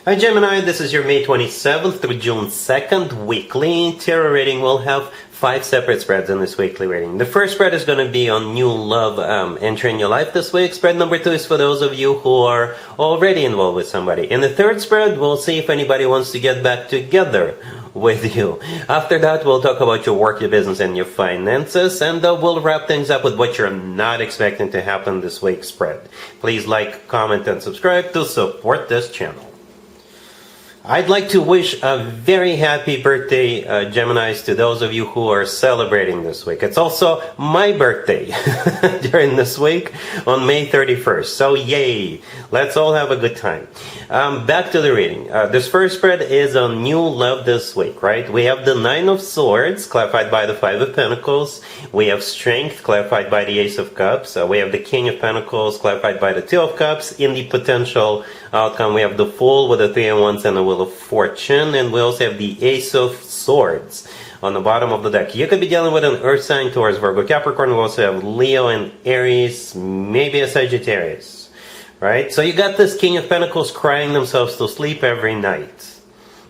Hi Gemini, this is your May 27th through June 2nd weekly tarot reading. We'll have 5 separate spreads in this weekly reading. The first spread is going to be on new love entering your life this week. Spread number 2 is for those of you who are already involved with somebody. In the third spread, we'll see if anybody wants to get back together with you. After that, we'll talk about your work, your business, and your finances, and we'll wrap things up with what you're not expecting to happen this week's spread. Please like, comment, and subscribe to support this channel. I'd like to wish a very happy birthday, Geminis, to those of you who are celebrating this week. It's also my birthday during this week on May 31st. So yay! Let's all have a good time. Back to the reading. This first spread is on new love this week, right? We have the 9 of Swords, clarified by the 5 of Pentacles. We have Strength, clarified by the Ace of Cups. We have the King of Pentacles, clarified by the 2 of Cups. In the potential outcome, we have the Fool with the 3 of Wands and the Wheel of Fortune, and we also have the Ace of Swords on the bottom of the deck. You could be dealing with an Earth sign, Taurus, Virgo, Capricorn. We also have Leo and Aries, maybe a Sagittarius, right? So you got this King of Pentacles crying themselves to sleep every night.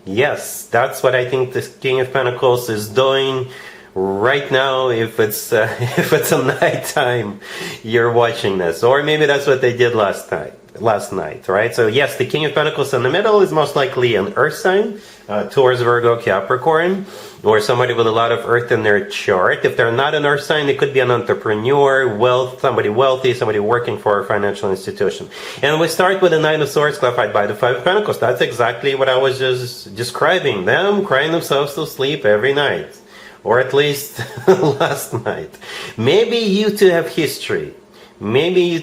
Yes, that's what I think this King of Pentacles is doing right now. If it's a nighttime you're watching this, or maybe that's what they did last night, right? So yes, the King of Pentacles in the middle is most likely an Earth sign, Taurus, Virgo, Capricorn, or somebody with a lot of Earth in their chart. If they're not an Earth sign, it could be an entrepreneur, somebody wealthy, somebody working for a financial institution. And we start with the 9 of Swords, clarified by the 5 of Pentacles. That's exactly what I was just describing. Them crying themselves to sleep every night, or at least last night. Maybe you two have history. Maybe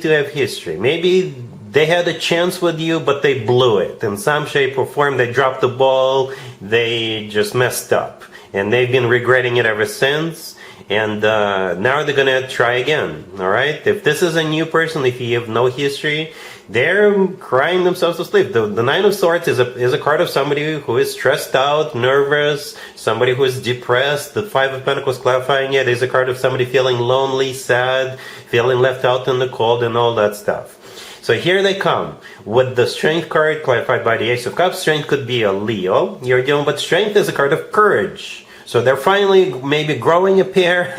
they had a chance with you, but they blew it. In some shape or form, they dropped the ball, they just messed up. And they've been regretting it ever since. And now they're going to try again, all right? If this is a new person, if you have no history, they're crying themselves to sleep. The 9 of Swords is a card of somebody who is stressed out, nervous, somebody who is depressed. The 5 of Pentacles, clarifying it, is a card of somebody feeling lonely, sad, feeling left out in the cold, and all that stuff. So here they come with the Strength card, clarified by the Ace of Cups. Strength could be a Leo you're dealing with. Strength is a card of courage. So they're finally maybe growing a pair,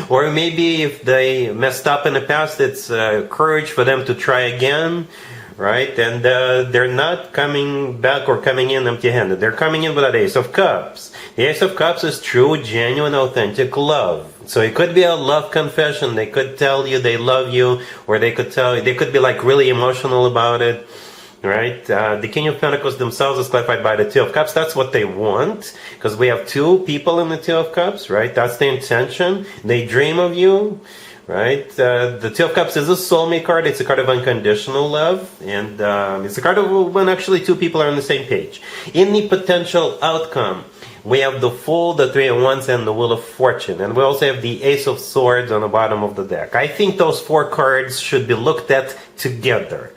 or maybe if they messed up in the past, it's courage for them to try again, right? And they're not coming back or coming in empty-handed. They're coming in with that Ace of Cups. The Ace of Cups is true, genuine, authentic love. So it could be a love confession. They could tell you they love you, or they could be like really emotional about it. Right? The King of Pentacles themselves is clarified by the 2 of Cups. That's what they want, because we have 2 people in the 2 of Cups, right? That's the intention. They dream of you, right? The 2 of Cups is a soulmate card. It's a card of unconditional love, and it's a card of when actually 2 people are on the same page. In the potential outcome, we have the Fool, the 3 of Wands, and the Wheel of Fortune. And we also have the Ace of Swords on the bottom of the deck. I think those 4 cards should be looked at together.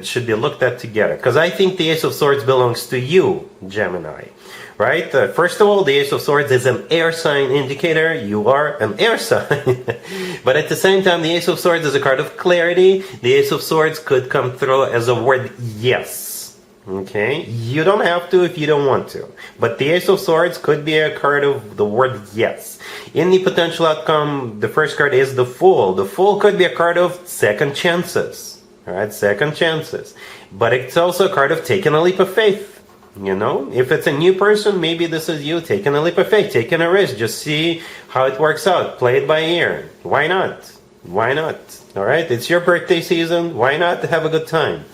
Should be looked at together, because I think the Ace of Swords belongs to you, Gemini, right? First of all, the Ace of Swords is an air sign indicator. You are an air sign. But at the same time, the Ace of Swords is a card of clarity. The Ace of Swords could come through as a word yes. Okay? You don't have to if you don't want to. But the Ace of Swords could be a card of the word yes. In the potential outcome, the first card is the Fool. The Fool could be a card of second chances. Alright, second chances. But it's also a card of taking a leap of faith. You know, if it's a new person, maybe this is you taking a leap of faith, taking a risk. Just see how it works out. Play it by ear. Why not? Why not? Alright, it's your birthday season. Why not have a good time?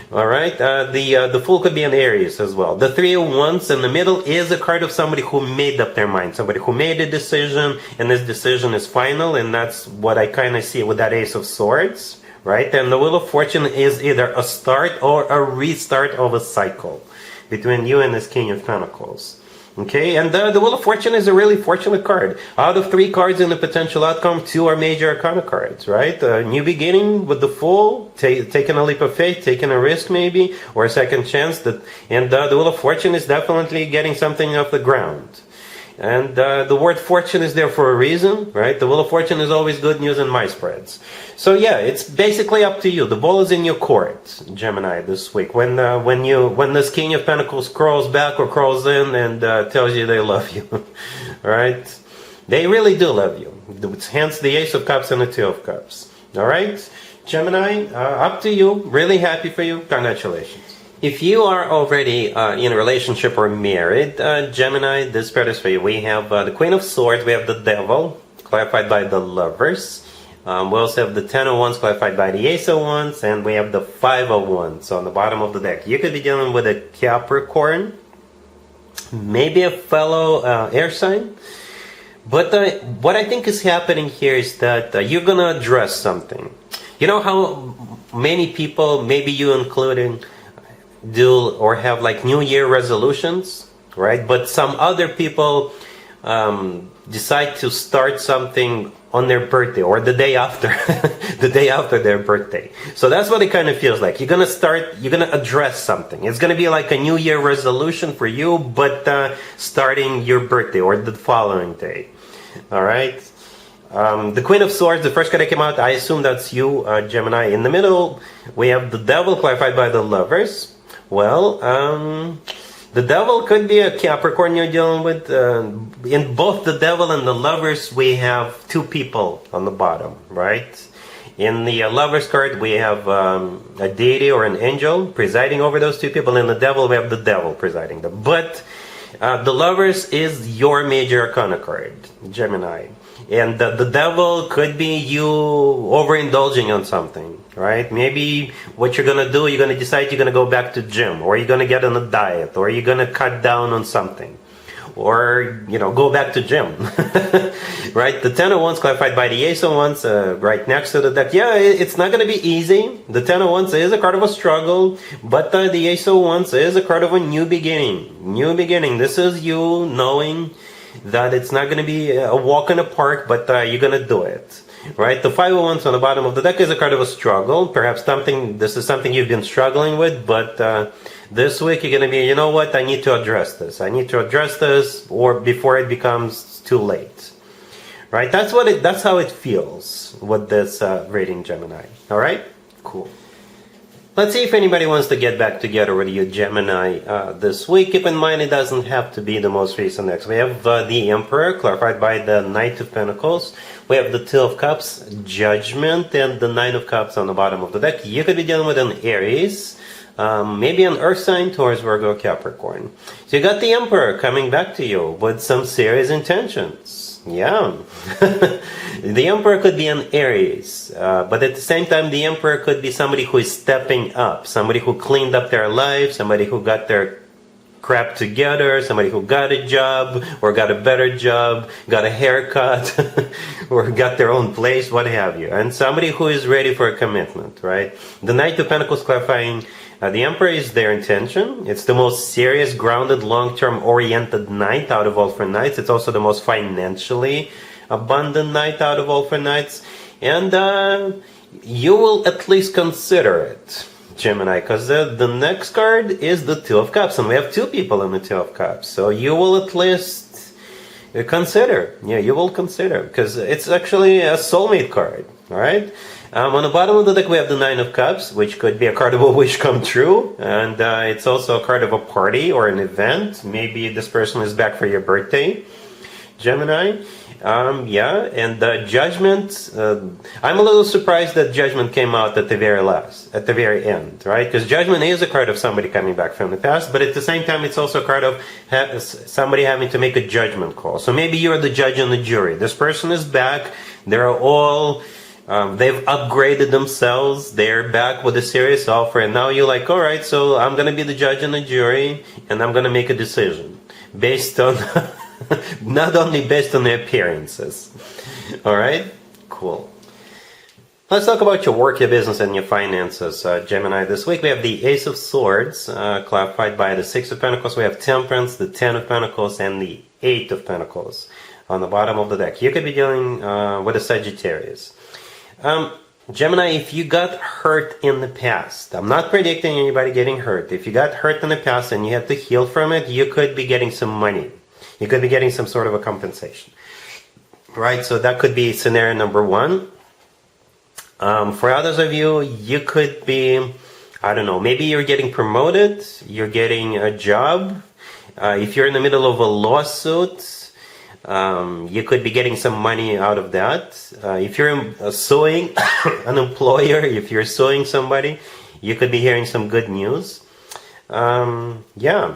Alright, the Fool could be an Aries as well. The 3 of Wands in the middle is a card of somebody who made up their mind. Somebody who made a decision, and this decision is final. And that's what I kind of see with that Ace of Swords. Right? And the Wheel of Fortune is either a start or a restart of a cycle between you and this King of Pentacles. Okay? And the Wheel of Fortune is a really fortunate card. Out of 3 cards in the potential outcome, 2 are major arcana cards, right? A new beginning with the Fool, taking a leap of faith, taking a risk maybe, or a second chance. And the Wheel of Fortune is definitely getting something off the ground. And the word fortune is there for a reason, right? The Wheel of Fortune is always good news in my spreads. So yeah, it's basically up to you. The ball is in your court, Gemini, this week. When this King of Pentacles crawls back or crawls in and tells you they love you, all right? They really do love you. Hence the Ace of Cups and the Two of Cups. All right, Gemini, up to you. Really happy for you. Congratulations. If you are already in a relationship or married, Gemini, this spread is for you. We have the Queen of Swords, we have the Devil, clarified by the Lovers. We also have the Ten of Wands, clarified by the Ace of Wands, and we have the Five of Wands on the bottom of the deck. You could be dealing with a Capricorn, maybe a fellow air sign. But what I think is happening here is that you're going to address something. You know how many people, maybe you including, do or have like New Year resolutions, right? But some other people decide to start something on their birthday or the day after, the day after their birthday. So that's what it kind of feels like. You're gonna address something. It's gonna be like a New Year resolution for you, but starting your birthday or the following day. All right. The Queen of Swords, the first card that came out, I assume that's you, Gemini. In the middle, we have the Devil, clarified by the Lovers. Well, the Devil could be a Capricorn you're dealing with. In both the Devil and the Lovers, we have two people on the bottom, right? In the Lovers card, we have a deity or an angel presiding over those two people. In the Devil, we have the Devil presiding them. But the Lovers is your major arcana card, Gemini. And the Devil could be you overindulging on something, right? Maybe what you're going to do, you're going to decide you're going to go back to gym, or you're going to get on a diet, or you're going to cut down on something, or, go back to gym, right? The Ten of Wands, clarified by the Ace of Wands, right next to the deck. Yeah, it's not going to be easy. The Ten of Wands is a card of a struggle, but the Ace of Wands is a card of a new beginning. New beginning. This is you knowing that it's not going to be a walk in the park, but you're going to do it, right? The Five of Wands on the bottom of the deck is a card of a struggle. Perhaps this is something you've been struggling with, but this week you're going to be, you know what, I need to address this. I need to address this, or before it becomes too late, right? That's how it feels with this reading, Gemini. All right, cool. Let's see if anybody wants to get back together with you, Gemini, this week. Keep in mind, it doesn't have to be the most recent next. We have the Emperor, clarified by the Knight of Pentacles. We have the Two of Cups, Judgment, and the Nine of Cups on the bottom of the deck. You could be dealing with an Aries, maybe an Earth sign, Taurus, Virgo, Capricorn. So you got the Emperor coming back to you with some serious intentions. Yeah. The Emperor could be an Aries, but at the same time, the Emperor could be somebody who is stepping up, somebody who cleaned up their life, somebody who got their crap together, somebody who got a job or got a better job, got a haircut, or got their own place, what have you. And somebody who is ready for a commitment, right? The Knight of Pentacles, clarifying the Emperor is their intention. It's the most serious, grounded, long-term oriented knight out of all four knights. It's also the most financially abundant knight out of all four knights. And you will at least consider it, Gemini, because the next card is the Two of Cups, and we have two people in the Two of Cups. So you will at least consider. Yeah, you will consider, because it's actually a soulmate card, all right? On the bottom of the deck, we have the Nine of Cups, which could be a card of a wish come true. And it's also a card of a party or an event. Maybe this person is back for your birthday, Gemini. Yeah, and Judgment. I'm a little surprised that Judgment came out at the very end, right? Because Judgment is a card of somebody coming back from the past, but at the same time, it's also a card of somebody having to make a judgment call. So maybe you're the judge and the jury. This person is back. They're all... they've upgraded themselves. They're back with a serious offer, and now you're like, all right, so I'm going to be the judge and the jury, and I'm going to make a decision based on, not only based on the appearances. All right, cool. Let's talk about your work, your business, and your finances, Gemini. This week we have the Ace of Swords, clarified by the Six of Pentacles. We have Temperance, the Ten of Pentacles, and the Eight of Pentacles on the bottom of the deck. You could be dealing with a Sagittarius. Gemini, if you got hurt in the past, I'm not predicting anybody getting hurt. If you got hurt in the past and you have to heal from it, you could be getting some money. You could be getting some sort of a compensation, right? So that could be scenario number one. For others of you, you could be, I don't know, maybe you're getting promoted, you're getting a job. If you're in the middle of a lawsuit, you could be getting some money out of that. If you're suing an employer, if you're suing somebody, you could be hearing some good news. Yeah,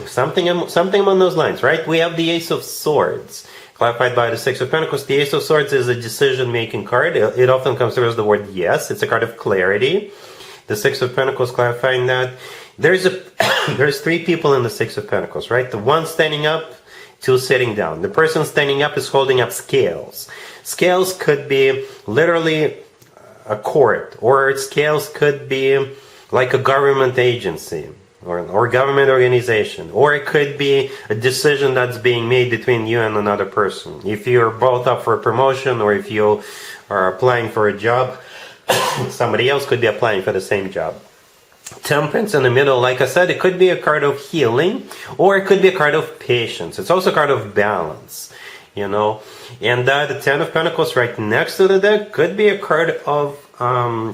something along those lines, right? We have the Ace of Swords, clarified by the Six of Pentacles. The Ace of Swords is a decision-making card. It often comes through as the word yes. It's a card of clarity. The Six of Pentacles clarifying that. There's three people in the Six of Pentacles, right? The one standing up, two sitting down. The person standing up is holding up scales. Scales could be literally a court, or scales could be like a government agency or government organization, or it could be a decision that's being made between you and another person. If you're both up for a promotion, or if you are applying for a job, somebody else could be applying for the same job. Temperance in the middle, like I said, it could be a card of healing, or it could be a card of patience. It's also a card of balance, you know. And the Ten of Pentacles right next to the deck could be a card of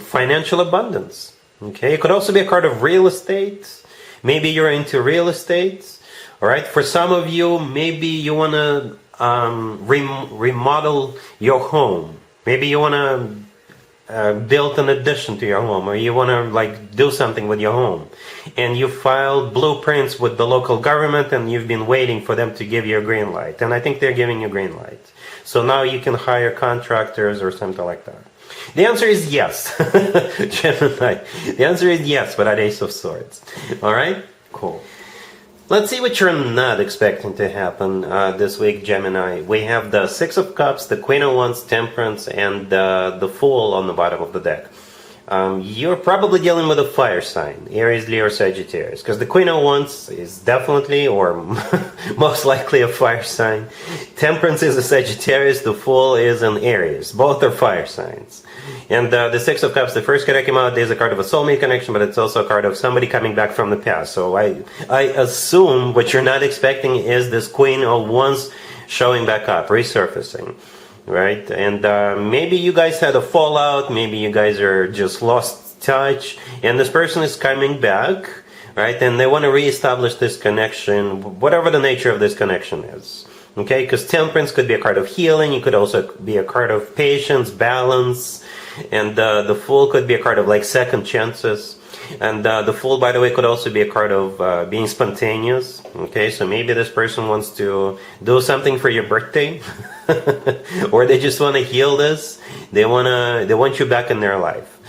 financial abundance. Okay, it could also be a card of real estate. Maybe you're into real estate. All right, for some of you, maybe you want to remodel your home. Maybe you want to build an addition to your home, or you want to like do something with your home, and you filed blueprints with the local government, and you've been waiting for them to give you a green light, and I think they're giving you a green light. So now you can hire contractors or something like that. The answer is yes. Gemini. The answer is yes, but at Ace of Swords. All right? Cool. Let's see what you're not expecting to happen this week, Gemini. We have the Six of Cups, the Queen of Wands, Temperance, and the Fool on the bottom of the deck. You're probably dealing with a fire sign, Aries, Leo, Sagittarius, because the Queen of Wands is definitely, or most likely, a fire sign. Temperance is a Sagittarius, the Fool is an Aries. Both are fire signs. And the Six of Cups, the first card that came out, is a card of a soulmate connection, but it's also a card of somebody coming back from the past. So I assume what you're not expecting is this Queen of Wands showing back up, resurfacing. Right? And maybe you guys had a fallout, maybe you guys are just lost touch, and this person is coming back, right? And they want to reestablish this connection, whatever the nature of this connection is. Okay? Because Temperance could be a card of healing, it could also be a card of patience, balance, and the Fool could be a card of like second chances. And the Fool, by the way, could also be a card of being spontaneous. Okay, so maybe this person wants to do something for your birthday, or they just want to heal this. They want you back in their life.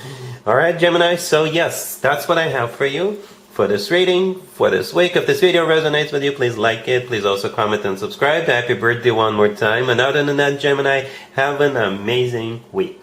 All right, Gemini. So yes, that's what I have for you for this reading for this week. If this video resonates with you, please like it. Please also comment and subscribe. Happy birthday one more time. And other than that, Gemini, have an amazing week.